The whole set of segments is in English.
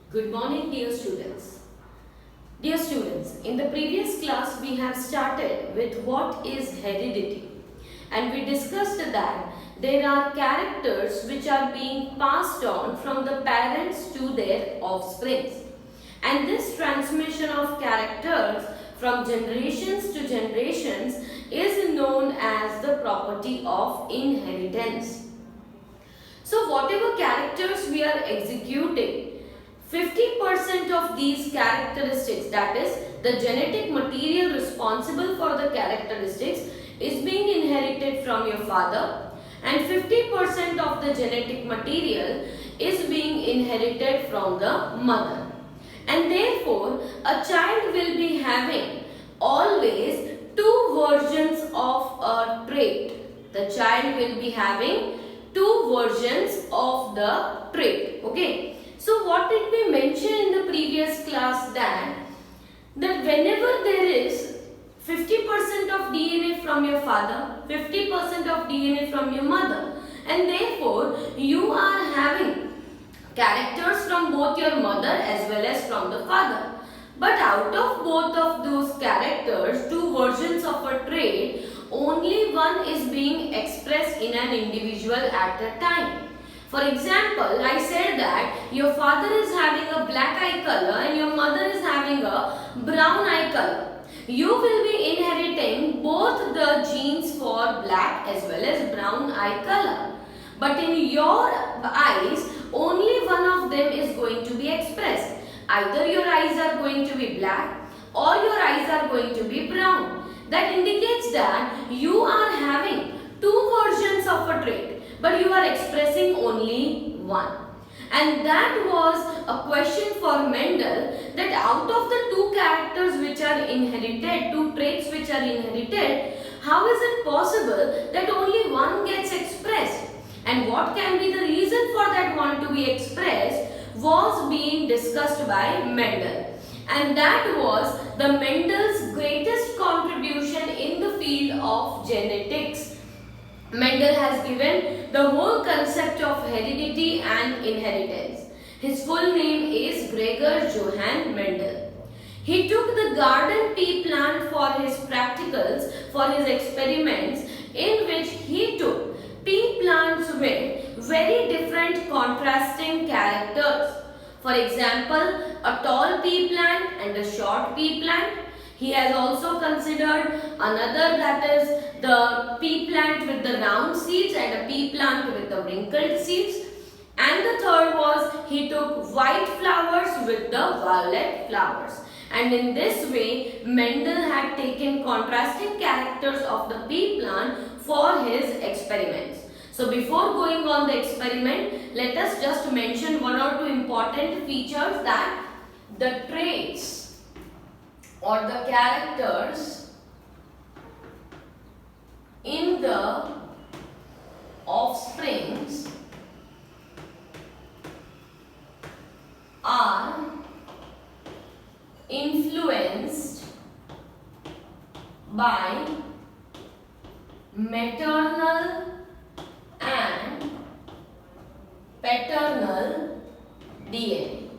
Good morning, dear students. Dear students, in the previous class we have started with what is heredity, and we discussed that there are characters which are being passed on from the parents to their offsprings, and this transmission of characters from generations to generations is known as the property of inheritance. So whatever characters we are executing, 50% of these characteristics, that is the genetic material responsible for the characteristics, is being inherited from your father, and 50% of the genetic material is being inherited from the mother. And therefore, a child will be having always two versions of a trait. The child will be having two versions of the trait. Okay. So what did we mention in the previous class, that whenever there is 50% of DNA from your father, 50% of DNA from your mother, and therefore you are having characters from both your mother as well as from the father. But out of both of those characters, two versions of a trait, only one is being expressed in an individual at a time. For example, I said that your father is having a black eye color and your mother is having a brown eye color. You will be inheriting both the genes for black as well as brown eye color. But in your eyes, only one of them is going to be expressed. Either your eyes are going to be black or your eyes are going to be brown. That indicates that you are having two versions of a trait, but you are expressing only one. And that was a question for Mendel, that out of the two characters which are inherited, two traits which are inherited, how is it possible that only one gets expressed? And what can be the reason for that one to be expressed was being discussed by Mendel. And that was the Mendel's greatest contribution in the field of genetics. Mendel has given the whole concept of heredity and inheritance. His full name is Gregor Johann Mendel. He took the garden pea plant for his practicals, for his experiments, in which he took pea plants with very different contrasting characters. For example, a tall pea plant and a short pea plant. He has also considered another, that is the pea plant with the round seeds and a pea plant with the wrinkled seeds. And the third was he took white flowers with the violet flowers. And in this way, Mendel had taken contrasting characters of the pea plant for his experiments. So before going on the experiment, let us just mention one or two important features, that the traits or the characters in the offsprings are influenced by maternal and paternal DNA.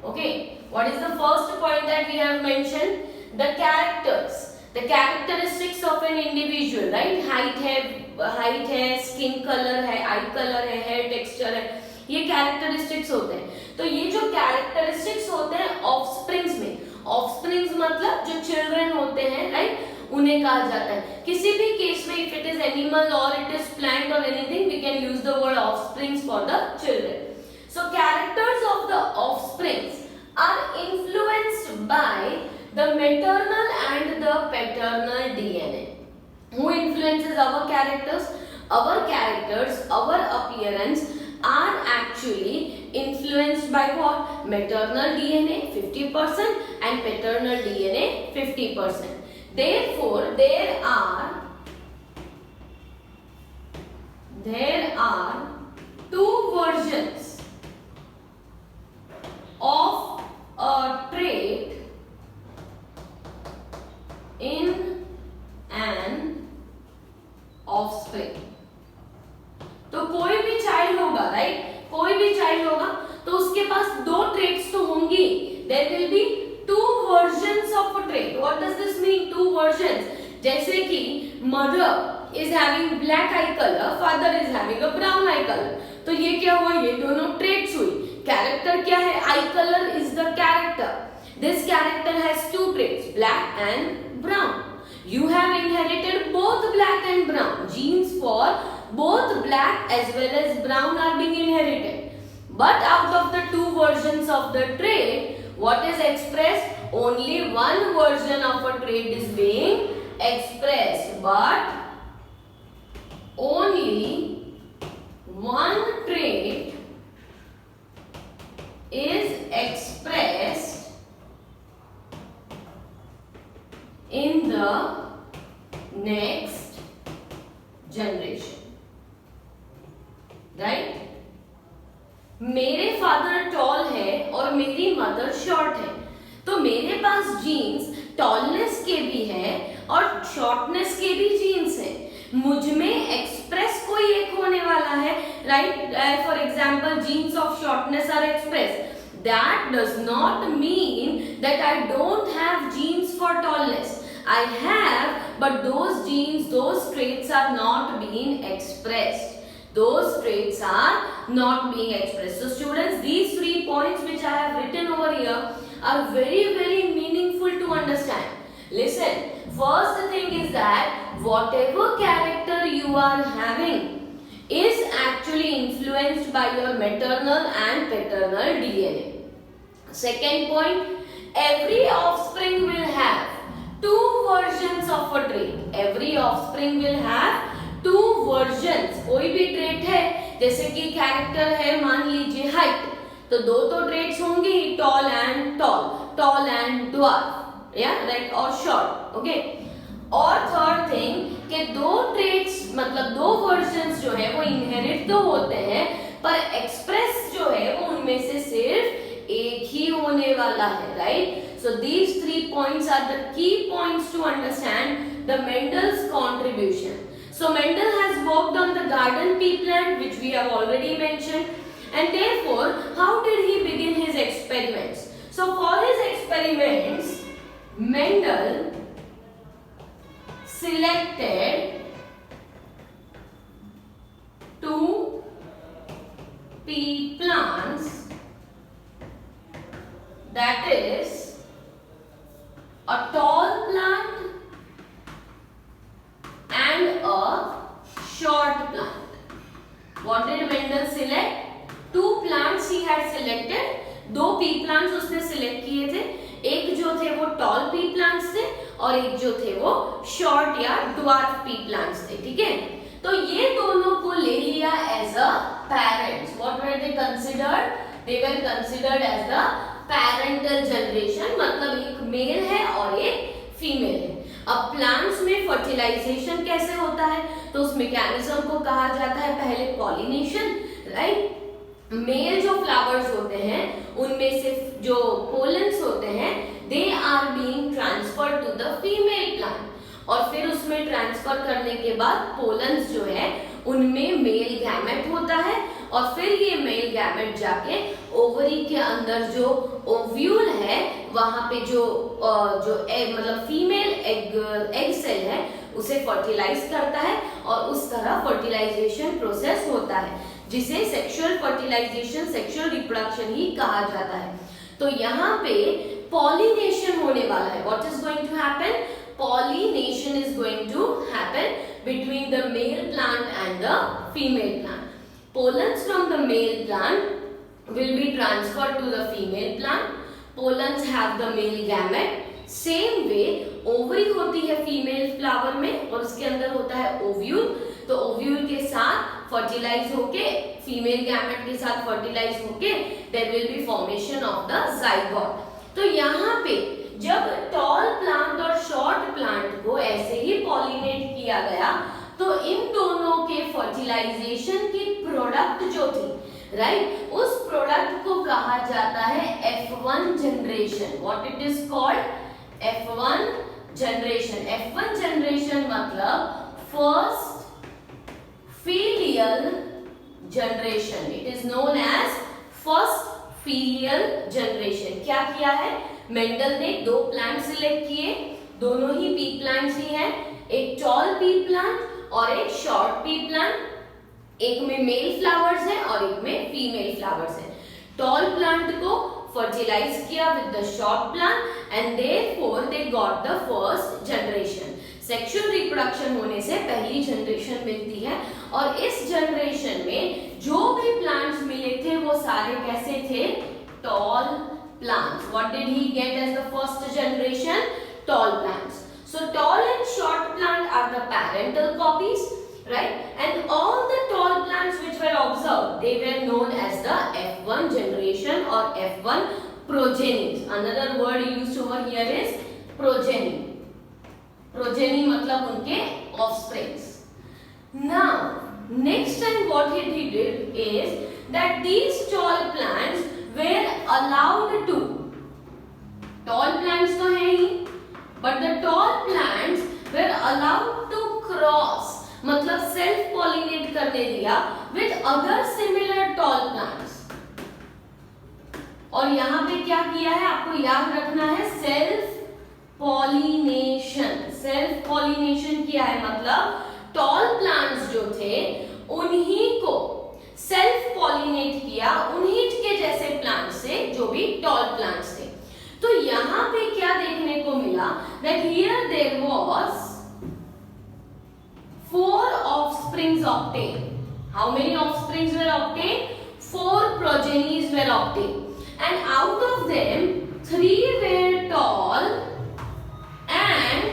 Okay. What is the first point that we have mentioned? The characters, the characteristics of an individual, right? Height है, skin color है, eye color है, hair texture है, ये characteristics होते हैं. तो ये जो characteristics होते हैं offsprings में, offsprings मतलब जो children होते हैं, right? उन्हें कहा जाता है. किसी भी केस में if it is animal or it is plant or anything, we can use the word offsprings for the children. So characters of the offsprings are influenced by the maternal and the paternal DNA. Who influences our characters? Our characters, our appearance are actually influenced by what? Maternal DNA 50% and paternal DNA 50%. Therefore, there are two versions of a trait in an offspring. तो कोई भी child होगा, right? कोई भी child होगा तो उसके पास दो ट्रेट होंगी, there will be two versions of a trait. What does this mean? Two versions. जैसे कि mother is having black eye color, father is having a brown eye color. तो ये क्या हुआ? ये दोनों traits हुई. Character क्या है? Eye color is the character. This character has two traits, black and brown. You have inherited both black and brown. Genes for both black as well as brown are being inherited. But out of the two versions of the trait, what is expressed? Only one version of a trait is being expressed. But only one trait is expressed in the next generation. Right? मेरे father toll है और मेरी mother short है, तो मेरे पास jeans tallness के भी है और शॉर्टनेस के भी जीन्स है. मुझ में एक्सप्रेस कोई एक होने वाला है, right? For example genes of shortness are express. That does not mean that I don't have genes for tallness. I have, but those genes, those traits are not being expressed. Those traits are not being expressed. So students, these 3 points which I have written over here are very, very meaningful to understand. Listen, first thing is that whatever character you are having is actually influenced by your maternal and paternal DNA. Second point, every offspring will have two versions of a trait. Every offspring will have two versions. कोई भी trait है, जैसे कि character है, मान लीजिए height, तो दो तो ट्रेट्स होंगे ही, tall and tall, tall and dwarf, या राइट, और शॉर्ट. ओके. और थर्ड थिंग कि दो ट्रेट्स मतलब दो वर्जन्स जो है वो इनहेरिट तो होते हैं, पर एक्सप्रेस जो है वो उनमें से सिर्फ एक ही होने वाला है, right? So these 3 points are the key points to understand the Mendel's contribution. So Mendel has worked on the garden pea plant, which we have already mentioned, and therefore how did he begin his experiments? So for his experiments, Mendel selected 2 pea plants, that is a tall plant and a short plant. What did Mendel select? 2 plants he had selected. 2 pea plants उसने select किए थे. एक जो थे वो tall pea plants थे और एक जो थे वो short या dwarf pea plants थे. ठीक है? तो ये दोनों को ले लिया as a parents. What were they considered? They were considered as the parental generation. मतलब एक मेल है और एक फीमेल है. अब प्लांट्स में फर्टिलाइजेशन कैसे होता है, तो उस मैकेनिज्म को कहा जाता है पहले पॉलिनेशन, राइट? मेल जो फ्लावर्स होते हैं उनमें से जो पोलन्स होते हैं they are being transferred to the female plant, और फिर उसमें ट्रांसफर करने के बाद पोलन्स जो है उनमें मेल गैमेट होता है, और फिर ये मेल गैमेट जाके ओवरी के अंदर जो ओव्यूल है वहां पे जो एग मतलब फीमेल एग सेल है उसे फर्टिलाइज करता है, और उस तरह फर्टिलाइजेशन प्रोसेस होता है, जिसे सेक्सुअल फर्टिलाइजेशन, सेक्सुअल रिप्रोडक्शन ही कहा जाता है. तो यहाँ पे पॉलिनेशन होने वाला है. What is going to happen? Pollination is going to happen between the male plant and the female plant. Pollens from the male plant will be transferred to the female plant. Pollens have the male gamete. Same way, ovary होती है female flower में और उसके अंदर होता है ovule. तो ovule के साथ fertilize होके female gamete के साथ fertilize होके there will be formation of the zygote. तो यहाँ पे जब टॉल प्लांट और शॉर्ट प्लांट को ऐसे ही पॉलिनेट किया गया, तो इन दोनों के फर्टिलाइजेशन की प्रोडक्ट जो थी, राइट, उस प्रोडक्ट को कहा जाता है F1 generation. What it is called? F1 generation. F1 generation मतलब first filial generation. It is known as first filial generation. क्या किया है मेंडल ने? दो प्लांट सिलेक्ट किए, दोनों ही पी प्लांट्स ही हैं, एक टॉल पी प्लांट और एक शॉर्ट पी प्लांट। एक में मेल फ्लावर्स है और एक में फीमेल फ्लावर्स है। टॉल प्लांट को फर्टिलाइज किया with the short plant and therefore they got the first generation. Sexual reproduction होने से पहली जनरेशन मिलती है और इस जनरेशन में जो भी प्लांट्स मिले थे वो सारे कैसे थे? Tall plants. What did he get as the first generation? Tall plants. So tall and short plant are the parental copies, right? And all the tall plants which were observed, they were known as the F1 generation or F1 progenies. Another word used over here is progeny. Progeny मतलब उनके offsprings. Now, next time what he did is that these tall plants were allowed to. Tall plants तो है ही, but the tall plants were allowed to cross, मतलब self pollinate करने दिया with other similar tall plants। और यहाँ पे क्या किया है आपको याद रखना है, सेल्फ पॉलिनेशन। सेल्फ पॉलिनेशन किया है मतलब टॉल प्लांट्स जो थे उन्हीं को सेल्फ पॉलिनेट किया, उन्हीं के जैसे प्लांट से जो भी टॉल प्लांट्स थे। तो यहाँ पे क्या देखने को मिला? that here there was 4 offsprings obtained. How many offsprings were obtained? 4 progenies were obtained, and out of them 3 were tall and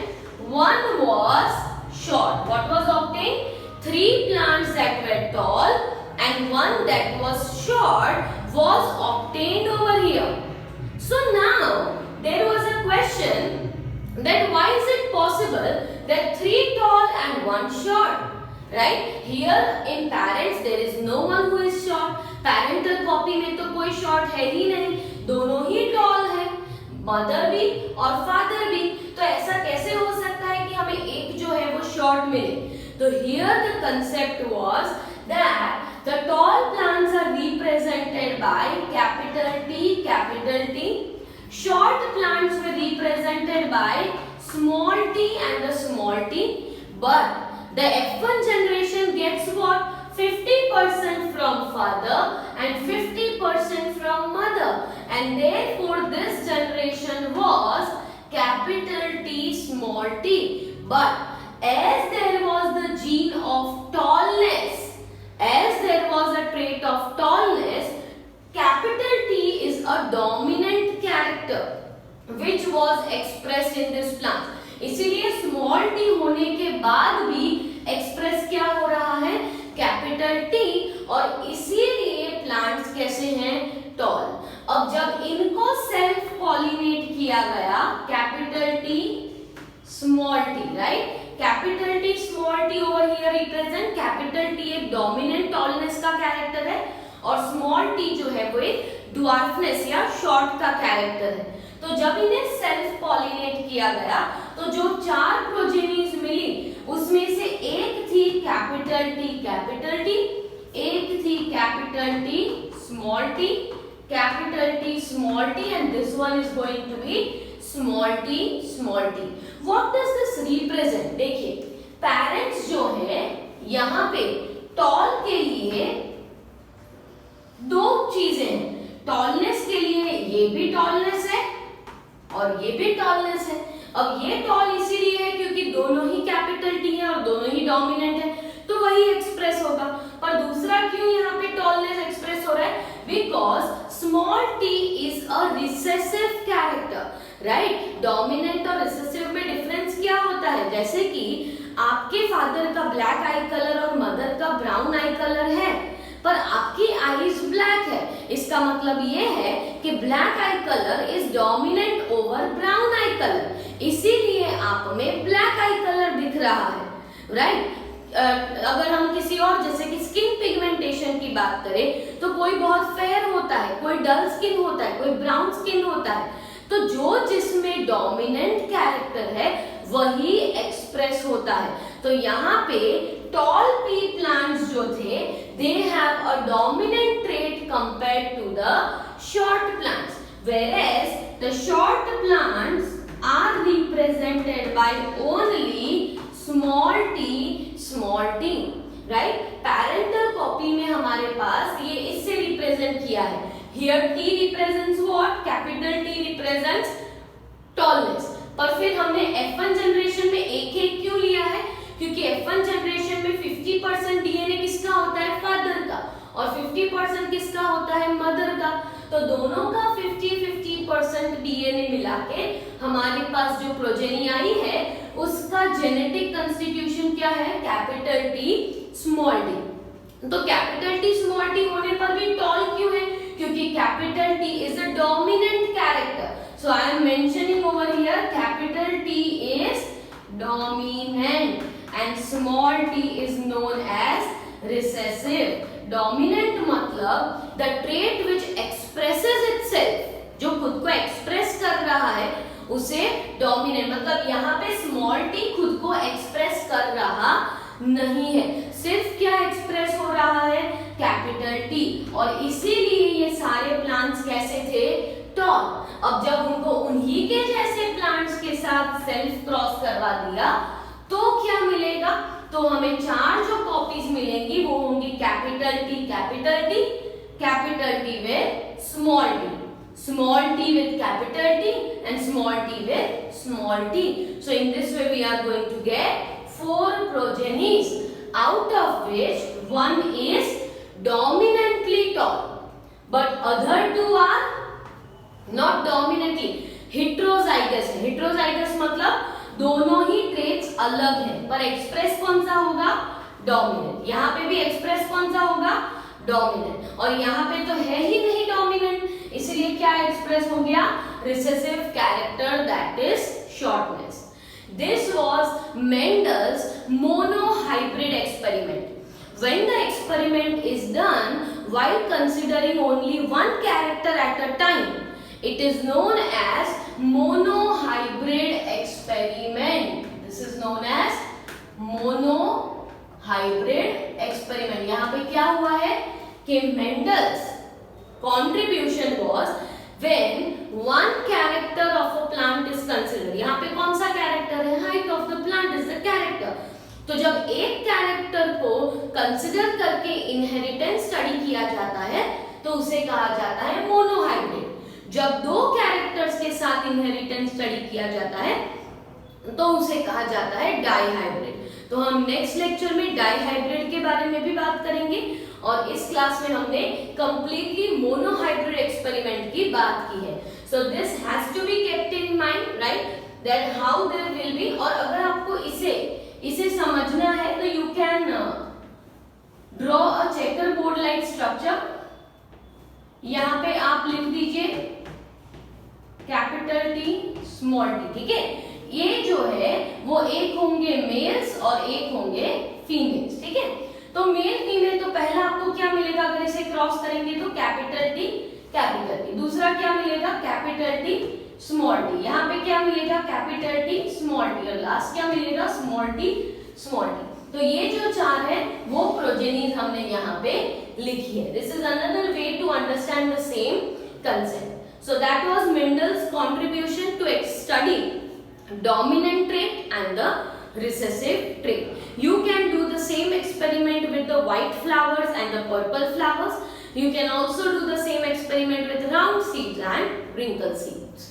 1 was short. What was obtained? 3 plants that were tall and 1 that was short was obtained over here. So now there was a question that why is it possible that 3 tall and 1 short? Right? Here in parents there is no one who is short. Parental copy में तो कोई short है ही नहीं, दोनों ही tall है, mother भी और father भी। तो ऐसा कैसे हो सकता है कि हमें एक जो है वो short मिले? तो here the concept was that the tall plants are represented by capital T, capital T. Short plants were represented by small t and the small t. But the F1 generation gets what? 50% from father and 50% from mother. And therefore this generation was capital T, small t. But as there was the gene of tallness, as there was a trait of tallness, capital T is a dominant character which was expressed in this plant. इसीलिए small t होने के बाद भी express क्या हो रहा है? capital T, और इसीलिए plants कैसे हैं? tall. अब जब इनको self pollinate किया गया, capital T, small t, right? Capital T small T over here represent, capital T एक डोमिनेंट टॉलनेस का कैरेक्टर है और स्मॉल टी जो है वो एक ड्वार्फनेस या शॉर्ट का कैरेक्टर है। तो जब इन्हें सेल्फ पॉलिनेट किया गया तो जो 4 प्रोजेनीज मिली उसमें से एक थी कैपिटल टी, एक थी capital T small T, and this one is going to be small t. What does this represent? देखिए पेरेंट्स जो है यहाँ पे टॉल के लिए 2 चीजें हैं। टॉलनेस के लिए ये भी टॉलनेस है और ये भी टॉलनेस है। अब ये टॉल इसीलिए है क्योंकि दोनों ही कैपिटल टी है और दोनों ही डोमिनेंट है, तो वही एक्सप्रेस होगा। पर दूसरा क्यों यहाँ पे टॉलनेस एक्सप्रेस हो रहा है? Because small T is a recessive character, right? Dominant और रिसेसिव में डिफरेंस क्या होता है? जैसे कि आपके फादर का ब्लैक आई कलर और मदर का ब्राउन आई कलर है, पर आपकी आईज ब्लैक है, इसका मतलब ये है कि black I colour is dominant over brown I colour, इसीलिए आप में ब्लैक आई कलर दिख रहा है, राइट? अगर हम किसी और जैसे कि स्किन पिगमेंटेशन की बात करें तो कोई बहुत फेयर होता है, कोई डल स्किन होता है, कोई ब्राउन स्किन होता है, तो जो जिसमें डोमिनेंट कैरेक्टर है वही एक्सप्रेस होता है। तो यहाँ पे टॉल पी प्लांट्स जो थे they have a dominant trait compared to the short plants, whereas the short plants are represented by only small t, right? Parental copy में हमारे पास ये इससे represent किया है. Here T represents what? Capital T represents tallness. पर फिर हमने F1 generation में एक क्यों लिया है? क्योंकि F1 जनरेशन में 50% डीएनए किसका होता है? फादर का, और 50% किसका होता है? मदर का. तो दोनों का 50-50% डीएनए मिला के हमारे पास जो प्रोजेनी आई है उसका जेनेटिक कंस्टिट्यूशन क्या है? Capital T small T. तो कैपिटल टी स्मॉल टी होने पर भी टॉल क्यों है? क्योंकि capital T is a dominant character. So I am mentioning over here capital T is dominant and small t is known as recessive. Dominant मतलब the trait which expresses itself, जो खुद को एक्सप्रेस कर रहा है उसे डोमिनेंट. मतलब यहाँ पे स्मॉल टी खुद को एक्सप्रेस कर रहा नहीं है, सिर्फ क्या एक्सप्रेस हो रहा है? Capital T. और इसीलिए ये सारे प्लांट्स कैसे थे? टॉल. अब जब उनको उन्हीं के जैसे प्लांट्स के साथ सेल्फ क्रॉस करवा दिया तो क्या मिलेगा? तो हमें 4 जो कॉपीज मिलेंगी वो होंगी capital T with small T, small t with capital T and small t with small t. So in this way we are going to get 4 progenies, out of which one is dominantly tall but other 2 are not dominantly heterozygous. Heterozygous मतलब दोनों ही traits अलग हैं पर express कौन सा होगा? Dominant. यहाँ पे भी एक्सप्रेस कौन सा होगा? डोमिनेंट. और यहाँ पे तो है ही नहीं डोमिनेंट, इसलिए क्या एक्सप्रेस हो गया? Recessive character, that is shortness. This was Mendel's monohybrid experiment. When the experiment is done while considering only one character at a time, it is known as monohybrid experiment. This is known as monohybrid experiment. यहाँ पे क्या हुआ है कि Mendel's contribution was when one character of a plant is considered. यहाँ पे कौन सा कैरेक्टर है? height of the plant is the character. तो जब एक कैरेक्टर को कंसिडर करके इनहेरिटेंस स्टडी किया जाता है तो उसे कहा जाता है मोनोहाइब्रिड. जब 2 कैरेक्टर्स के साथ इनहेरिटेंस स्टडी किया जाता है तो उसे कहा जाता है डाईहाइब्रिड. तो हम नेक्स्ट लेक्चर में डाईहाइब्रिड के बारे में भी बात करेंगे और इस क्लास में हमने कंप्लीटली मोनोहाइब्रिड एक्सपेरिमेंट की बात की है. So this has to be kept in mind, right, that how there will be. और अगर आपको इसे समझना है तो you can draw a checker board like structure. यहाँ पे आप लिख दीजिए कैपिटल टी स्मॉल टी. ठीक है, ये जो है वो एक होंगे मेल्स और एक होंगे फीमेल्स. ठीक है, तो मेल फीमेल तो पहला आपको क्या मिलेगा अगर इसे क्रॉस करेंगे तो कैपिटल टी. दूसरा क्या मिलेगा? Capital T small T. यहाँ पे क्या मिलेगा? Capital T small T. और लास्ट क्या मिलेगा? Small T. तो ये जो 4 है वो प्रोजेनीज हमने यहाँ पे लिखी है. This is another way to understand the same concept. So that was Mendel's contribution to study dominant trait and the recessive trait. You can do the same experiment with the white flowers and the purple flowers. You can also do the same experiment with round seeds and wrinkle seeds.